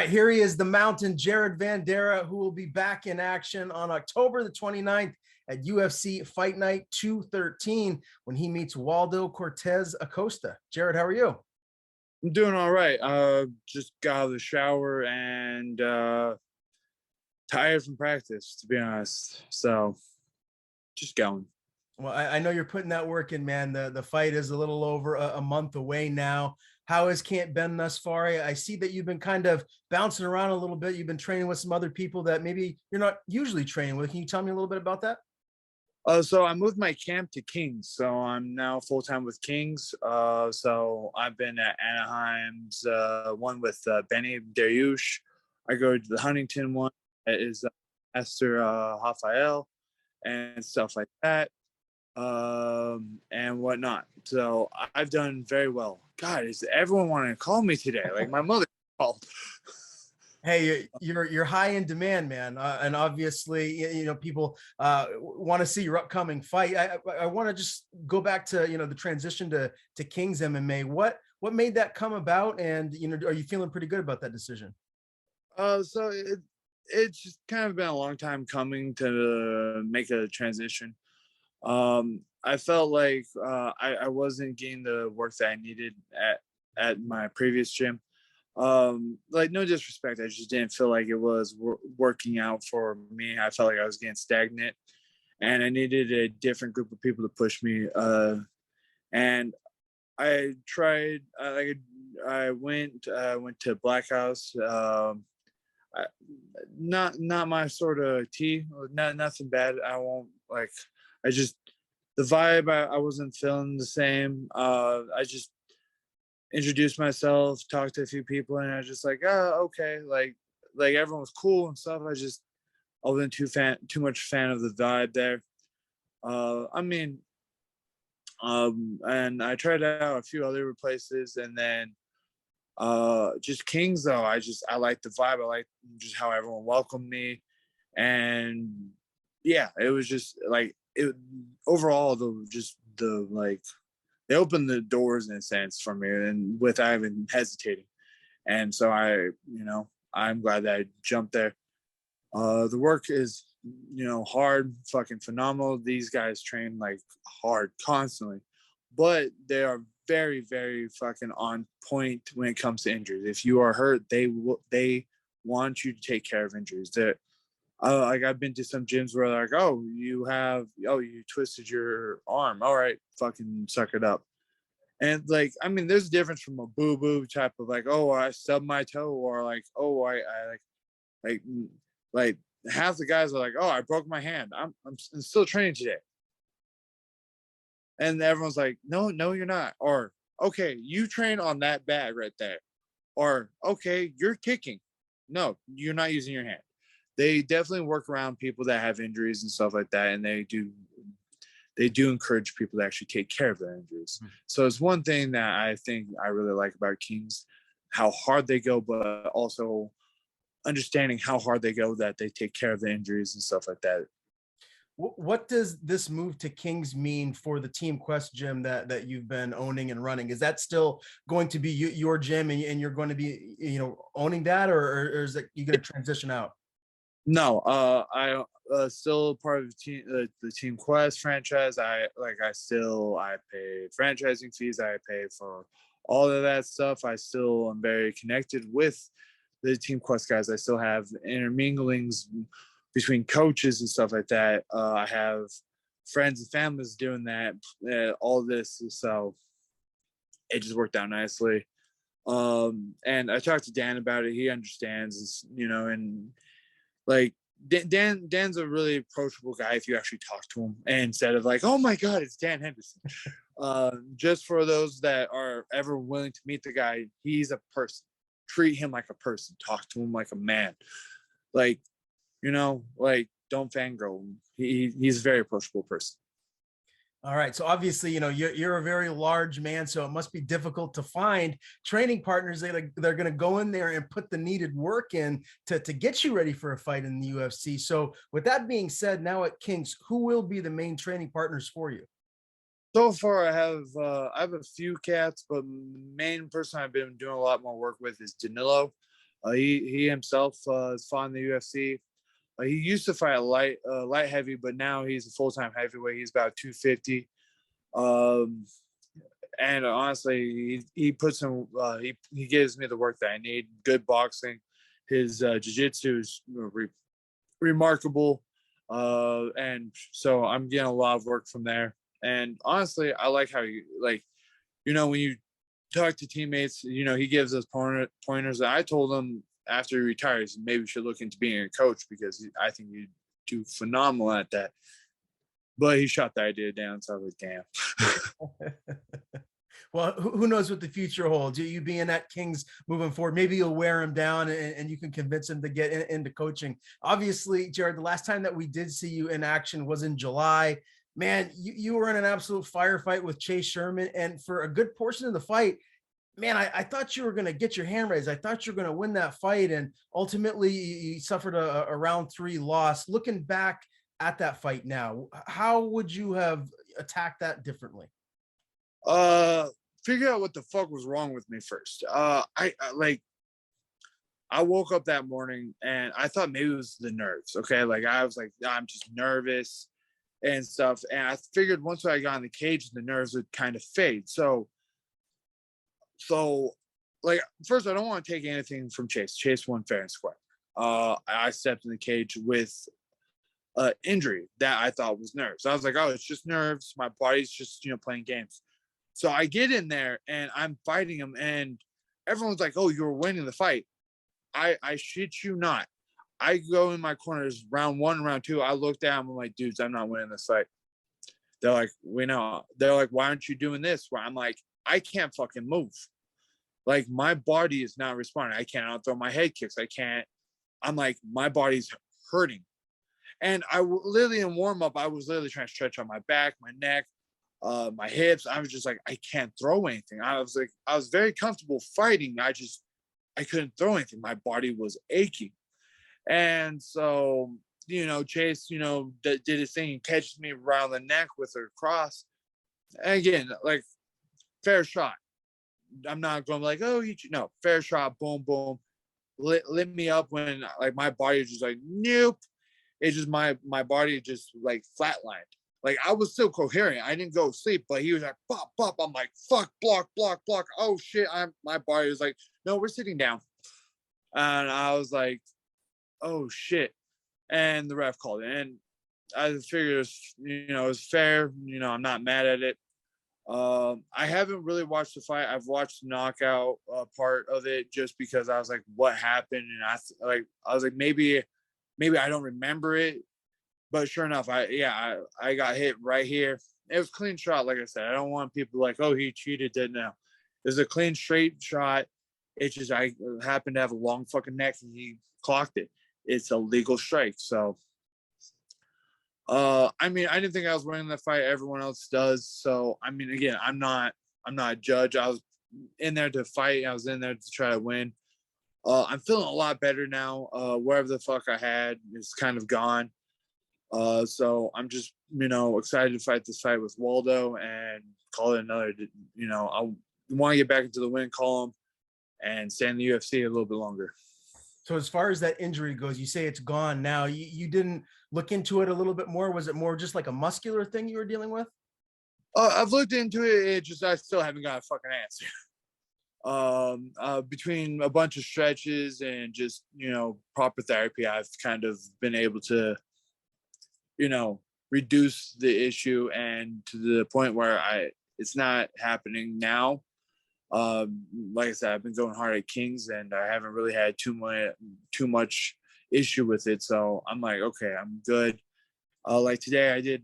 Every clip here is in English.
right, here he is, the Mountain, Jared Vanderaa, who will be back in action on October the 29th at UFC Fight Night 213 when he meets Waldo Cortes-Acosta. Jared, how are you? I'm doing all right. Just got out of the shower and tired from practice, to be honest. So just going. Well, I know you're putting that work in, man. The fight is a little over a month away now. How has camp been thus far? I see that you've been kind of bouncing around a little bit. You've been training with some other people that maybe you're not usually training with. Can you tell me a little bit about that? So I moved my camp to Kings. So I'm now full time with Kings. So I've been at Anaheim's one with Benny Dariush. I go to the Huntington one. That is Esther Rafael and stuff like that. And whatnot. So I've done very well. God, is everyone wanting to call me today? Like my mother called. Hey, you're high in demand, man, and obviously, people want to see your upcoming fight. I want to just go back to the transition to Kings MMA. What made that come about, and are you feeling pretty good about that decision? So it's just kind of been a long time coming to make a transition. I felt like I wasn't getting the work that I needed at my previous gym. Like no disrespect, I just didn't feel like it was working out for me. I felt like I was getting stagnant, and I needed a different group of people to push me. And I tried. I went to Black House. Not my sort of tea. Nothing bad. I won't like. I just the vibe. I wasn't feeling the same. I just introduced myself, talked to a few people, and I was just like, oh, okay, like everyone was cool and stuff. I wasn't too much fan of the vibe there. And I tried out a few other places, and then just Kings though. I like the vibe. I like just how everyone welcomed me, and yeah, it was just like it overall. They opened the doors in a sense for me, and without even hesitating. And so I'm glad that I jumped there. The work is, hard, fucking phenomenal. These guys train like hard constantly, but they are very, very fucking on point when it comes to injuries. If you are hurt, they want you to take care of injuries. That like I've been to some gyms where they're like, you twisted your arm. All right, fucking suck it up. And like, I mean, there's a difference from a boo-boo type of like, oh, I stubbed my toe, or like, oh, I like half the guys are like, oh, I broke my hand. I'm still training today. And everyone's like, no, you're not. Or, okay, you train on that bag right there. Or, okay, you're kicking. No, you're not using your hand. They definitely work around people that have injuries and stuff like that, and they do encourage people to actually take care of their injuries. Mm-hmm. So it's one thing that I think I really like about Kings, how hard they go, but also understanding how hard they go, that they take care of the injuries and stuff like that. What does this move to Kings mean for the Team Quest gym that you've been owning and running? Is that still going to be your gym, and you're going to be owning that, or is it you going to transition out? No, I still part of the Team Quest franchise. I pay franchising fees. I pay for all of that stuff. I still am very connected with the Team Quest guys. I still have interminglings between coaches and stuff like that. I have friends and families doing that, all this. So it just worked out nicely. And I talked to Dan about it. He understands, and like Dan's a really approachable guy if you actually talk to him, and instead of like, oh my God, it's Dan Henderson. Just for those that are ever willing to meet the guy, he's a person. Treat him like a person. Talk to him like a man. Like, don't fangirl him. He's a very approachable person. All right. So obviously, you're a very large man, so it must be difficult to find training partners they're going to go in there and put the needed work in to get you ready for a fight in the UFC. So with that being said, now at Kings, who will be the main training partners for you? So far, I have a few cats, but the main person I've been doing a lot more work with is Danilo. He himself is fought in the UFC. He used to fight light heavy, but now he's a full-time heavyweight. He's about 250. And honestly, he puts him. He gives me the work that I need. Good boxing. His jiu-jitsu is remarkable, and so I'm getting a lot of work from there. And honestly, I like how when you talk to teammates, he gives us pointers. I told him after he retires, maybe we should look into being a coach because I think you do phenomenal at that. But he shot the idea down, so I was like, damn. Well, who knows what the future holds? You being at Kings moving forward, maybe you'll wear him down and you can convince him to get into coaching. Obviously, Jared, the last time that we did see you in action was in July. Man, you were in an absolute firefight with Chase Sherman. And for a good portion of the fight, man, I thought you were going to get your hand raised. I thought you were going to win that fight. And ultimately, you suffered a round 3 loss. Looking back at that fight now, how would you have attacked that differently? Figure out what the fuck was wrong with me first. I woke up that morning and I thought maybe it was the nerves. Okay. Like I was like, I'm just nervous and stuff. And I figured once I got in the cage, the nerves would kind of fade. So like, first, I don't want to take anything from Chase. Chase won fair and square. I stepped in the cage with injury that I thought was nerves. I was like, oh, it's just nerves. My body's just, playing games. So I get in there and I'm fighting him and everyone's like, oh, you're winning the fight. I shit you not. I go in my corners, round 1, round 2. I look down. I'm like, dudes, I'm not winning this fight. They're like, we know. They're like, why aren't you doing this? Where I'm like, I can't fucking move. Like my body is not responding. I can't throw my head kicks. I can't. I'm like, my body's hurting. And I literally in warm up, I was literally trying to stretch on my back, my neck, my hips. I was just like, I can't throw anything. I was very comfortable fighting. I couldn't throw anything. My body was aching. And so, Chase, did his thing and catches me around the neck with her cross. And again, like fair shot. I'm not going like, oh, no, fair shot, boom, boom. Lit me up when like my body was just like, nope. It's just my body just like flatlined. Like I was still coherent. I didn't go to sleep, but he was like, pop, pop. I'm like, fuck, block, block, block. Oh shit. My body was like, no, we're sitting down. And I was like, oh shit. And the ref called it. And I figured, it was fair. I'm not mad at it. I haven't really watched the fight. I've watched the knockout part of it just because I was like, what happened? And I was like, maybe I don't remember it, but sure enough, I got hit right here. It was a clean shot. Like I said, I don't want people like, oh, he cheated. Didn't know. It was a clean, straight shot. It's just, I happened to have a long fucking neck and he clocked it. It's a legal strike. So, I didn't think I was winning the fight. Everyone else does. So, again, I'm not a judge. I was in there to fight. I was in there to try to win. I'm feeling a lot better now. Wherever the fuck I had is kind of gone. So I'm just, excited to fight this fight with Waldo and call it another, I want to get back into the win column and stay in the UFC a little bit longer. So as far as that injury goes, you say it's gone now. You didn't look into it a little bit more? Was it more just like a muscular thing you were dealing with? I've looked into it. I still haven't got a fucking answer. Between a bunch of stretches and just, proper therapy, I've kind of been able to, reduce the issue and to the point where it's not happening now. Like I said, I've been going hard at Kings and I haven't really had too much issue with it. So I'm like, okay, I'm good. Like today I did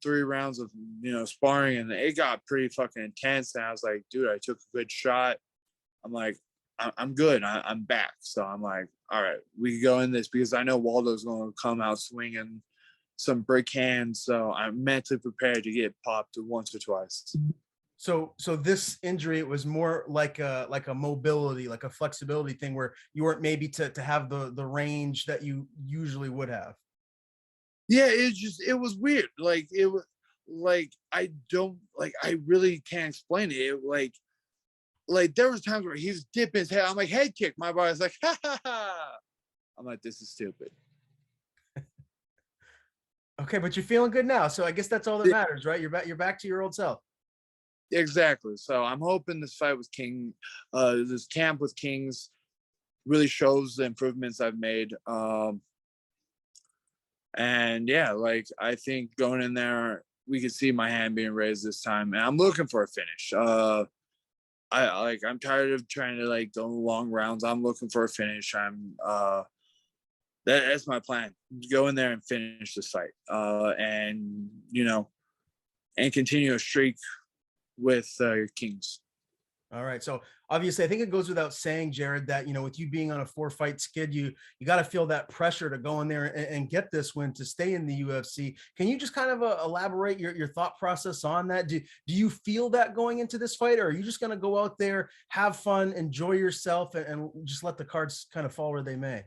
3 rounds of, sparring and it got pretty fucking intense. And I was like, dude, I took a good shot. I'm like, I'm good. I'm back. So I'm like, all right, we can go in this because I know Waldo's going to come out swinging some brick hands. So I'm mentally prepared to get popped once or twice. So this injury, it was more like a mobility, like a flexibility thing where you weren't maybe to have the range that you usually would have. Yeah, it was weird. Like it was like I really can't explain it. like there was times where he's dipping his head. I'm like, head kick. My body's like, ha ha ha. I'm like, this is stupid. Okay, but you're feeling good now, so I guess that's all that matters, right? You're back to your old self. Exactly. So I'm hoping this fight with this camp with Kings really shows the improvements I've made. And yeah, like I think going in there, we could see my hand being raised this time, and I'm looking for a finish. I'm tired of trying to like go long rounds. I'm looking for a finish. That's my plan. Go in there and finish this fight. And and continue a streak with Kings. All right. So obviously, I think it goes without saying, Jared, that with you being on a 4-fight skid, you got to feel that pressure to go in there and get this win to stay in the UFC. Can you just kind of elaborate your thought process on that? Do you feel that going into this fight, or are you just going to go out there, have fun, enjoy yourself, and just let the cards kind of fall where they may?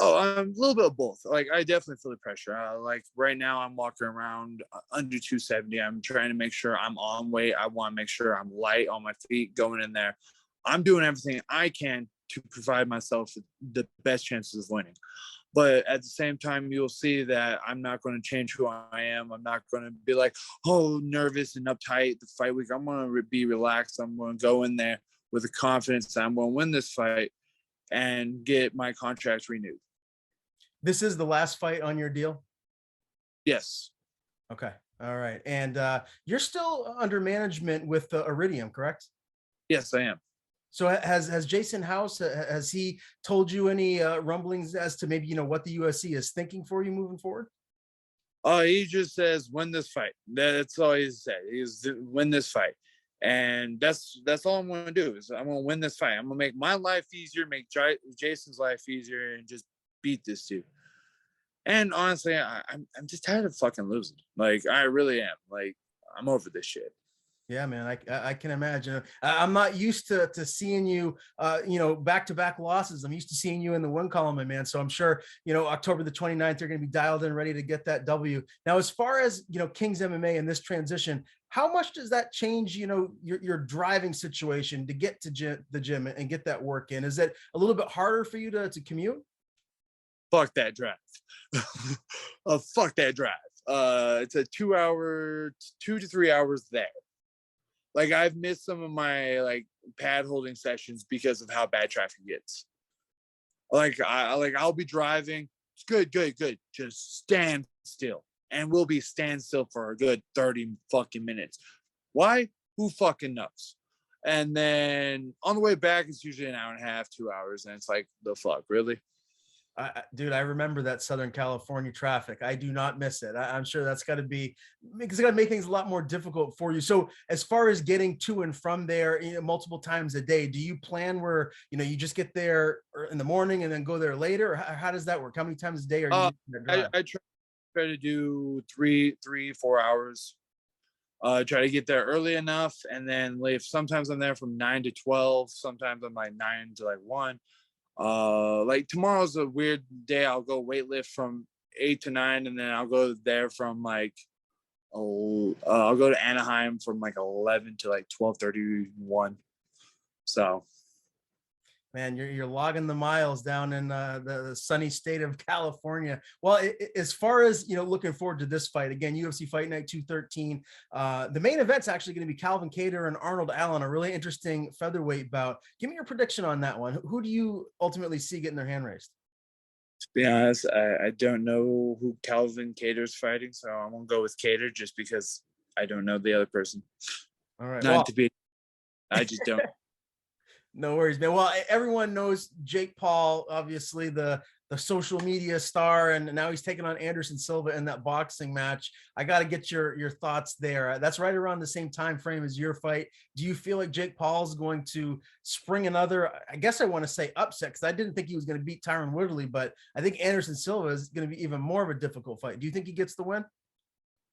Oh, a little bit of both. Like I definitely feel the pressure. Like right now, I'm walking around under 270. I'm trying to make sure I'm on weight. I want to make sure I'm light on my feet going in there. I'm doing everything I can to provide myself the best chances of winning. But at the same time, you'll see that I'm not going to change who I am. I'm not going to be like, oh, nervous and uptight the fight week. I'm going to be relaxed. I'm going to go in there with the confidence that I'm going to win this fight and get my contract renewed. This is the last fight on your deal? Yes. Okay. All right. And you're still under management with Iridium, correct? Yes, I am. So has Jason House, has he told you any rumblings as to maybe, what the UFC is thinking for you moving forward? He just says, win this fight. That's all he said. He's win this fight. And that's all I'm going to do is I'm going to win this fight. I'm going to make my life easier, make Jason's life easier, and just beat this dude. And honestly, I'm just tired of fucking losing. Like I really am. Like I'm over this shit. Yeah, man, I can imagine. I'm not used to seeing you, back-to-back losses. I'm used to seeing you in the win column, my man. So I'm sure, October the 29th, you're going to be dialed in, ready to get that W. Now, as far as, Kings MMA and this transition, how much does that change, your driving situation to get to the gym and get that work in? Is it a little bit harder for you to commute? Fuck that drive. Fuck that drive. It's a 2 to 3 hours there. Like I've missed some of my like pad holding sessions because of how bad traffic gets. I'll be driving. It's good. Just stand still. And we'll be stand still for a good 30 fucking minutes. Why? Who fucking knows? And then on the way back, it's usually an hour and a half, 2 hours. And it's like, the fuck, really? Dude, I remember that Southern California traffic. I do not miss it. I'm sure that's got to be, because it's got to make things a lot more difficult for you. So as far as getting to and from there, multiple times a day, do you plan where, you just get there in the morning and then go there later? Or how does that work? How many times a day are you I try to do 4 hours. Try to get there early enough and then leave. Sometimes I'm there from 9 to 12. Sometimes I'm like 9 to like 1. Like tomorrow's a weird day. I'll go weightlift from 8 to 9, and then I'll go there from like I'll go to Anaheim from like 11 to like 12:31. So man, you're logging the miles down in the sunny state of California. Well, as far as looking forward to this fight again, UFC Fight Night 213. The main event's actually going to be Calvin Kattar and Arnold Allen, a really interesting featherweight bout. Give me your prediction on that one. Who do you ultimately see getting their hand raised? to be honest, I don't know who Calvin Kattar's fighting, so I'm gonna go with Kattar just because I don't know the other person. All right. Not to be, I just don't. No worries, man. Well, everyone knows Jake Paul, obviously the social media star, and now he's taking on Anderson Silva in that boxing match. I got to get your thoughts there. That's right around the same time frame as your fight. Do you feel like Jake Paul's going to spring another, I guess I want to say upset, because I didn't think he was going to beat Tyron Woodley, but I think Anderson Silva is going to be even more of a difficult fight. Do you think he gets the win?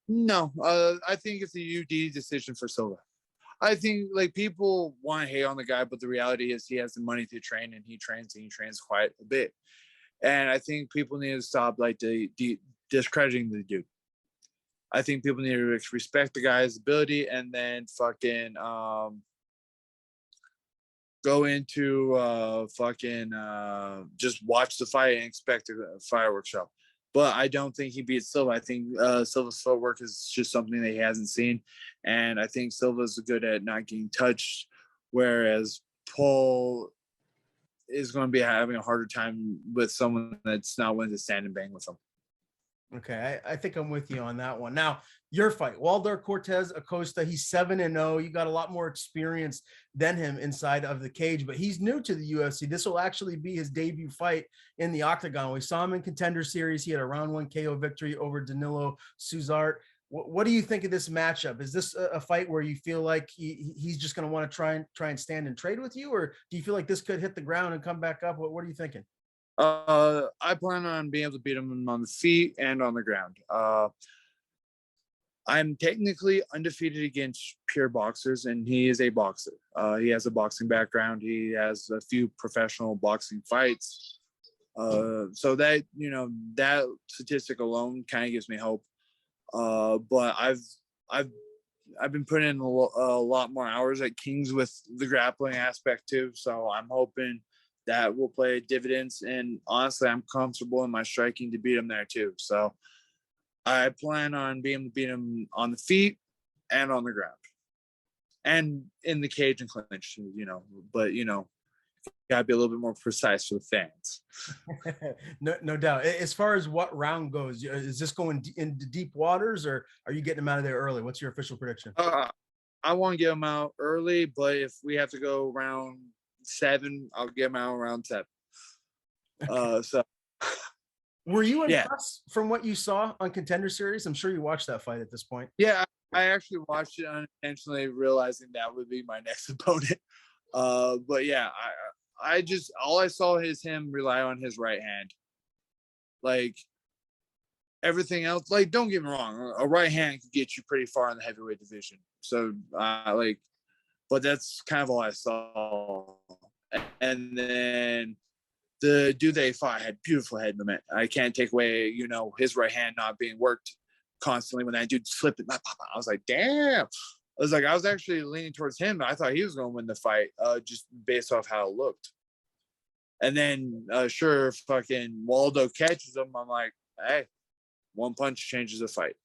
No, I think it's a UD decision for Silva. I think like people want to hate on the guy, but the reality is he has the money to train, and he trains quite a bit. And I think people need to stop like discrediting the dude. I think people need to respect the guy's ability, and then fucking go into just watch the fight and expect a fireworks show. But I don't think he beats Silva. I think Silva's footwork is just something that he hasn't seen, and I think Silva's good at not getting touched, whereas Paul is going to be having a harder time with someone that's not willing to stand and bang with him. Okay, I think I'm with you on that one. Now, your fight, Waldo Cortes-Acosta, he's 7-0. You got a lot more experience than him inside of the cage, but he's new to the UFC. This will actually be his debut fight in the octagon. We saw him in Contender Series. He had a round 1 KO victory over Danilo Suzart. What do you think of this matchup? Is this a fight where you feel like he's just going to want to try and stand and trade with you, or do you feel like this could hit the ground and come back up? What are you thinking? I plan on being able to beat him on the feet and on the ground. I'm technically undefeated against pure boxers, and he is a boxer. He has a boxing background. He has a few professional boxing fights. So that, that statistic alone kind of gives me hope. But I've been putting in a lot more hours at Kings with the grappling aspect too. So I'm hoping that will play dividends. And honestly, I'm comfortable in my striking to beat him there too. So I plan on being able to beat him on the feet and on the ground and in the cage and clinch, but gotta be a little bit more precise for the fans. No doubt. As far as what round goes, is this going into deep waters, or are you getting him out of there early? What's your official prediction? I want to get him out early, but if we have to go round 7, I'll get him out around 7. So were you impressed from what you saw on Contender Series? I'm sure you watched that fight at this point. Yeah, I actually watched it unintentionally, realizing that would be my next opponent. But yeah, I just, all I saw is him rely on his right hand. Like everything else, like, don't get me wrong, a right hand could get you pretty far in the heavyweight division. So but that's kind of all I saw. And then the dude they fought had beautiful head movement. I can't take away, his right hand not being worked constantly when that dude flipped it. I was like, damn. I was actually leaning towards him. I thought he was going to win the fight, just based off how it looked. And then, sure, fucking Waldo catches him. I'm like, hey, one punch changes the fight.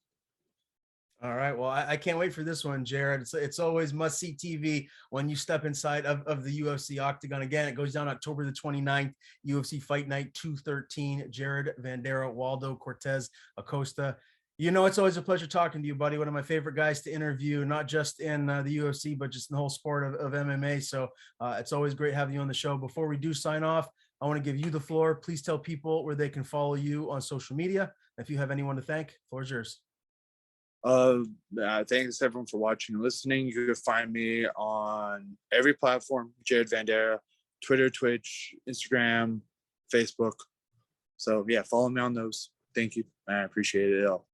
All right. Well, I can't wait for this one, Jared. It's always must-see TV when you step inside of the UFC Octagon. Again, it goes down October the 29th, UFC Fight Night 213, Jared Vanderaa, Waldo Cortes-Acosta. It's always a pleasure talking to you, buddy. One of my favorite guys to interview, not just in the UFC, but just in the whole sport of MMA. So it's always great having you on the show. Before we do sign off, I want to give you the floor. Please tell people where they can follow you on social media. If you have anyone to thank, the floor is yours. Thanks everyone for watching and listening. You can find me on every platform, Jared Vanderaa, Twitter, Twitch, Instagram, Facebook. So yeah, follow me on those. Thank you. I appreciate it all.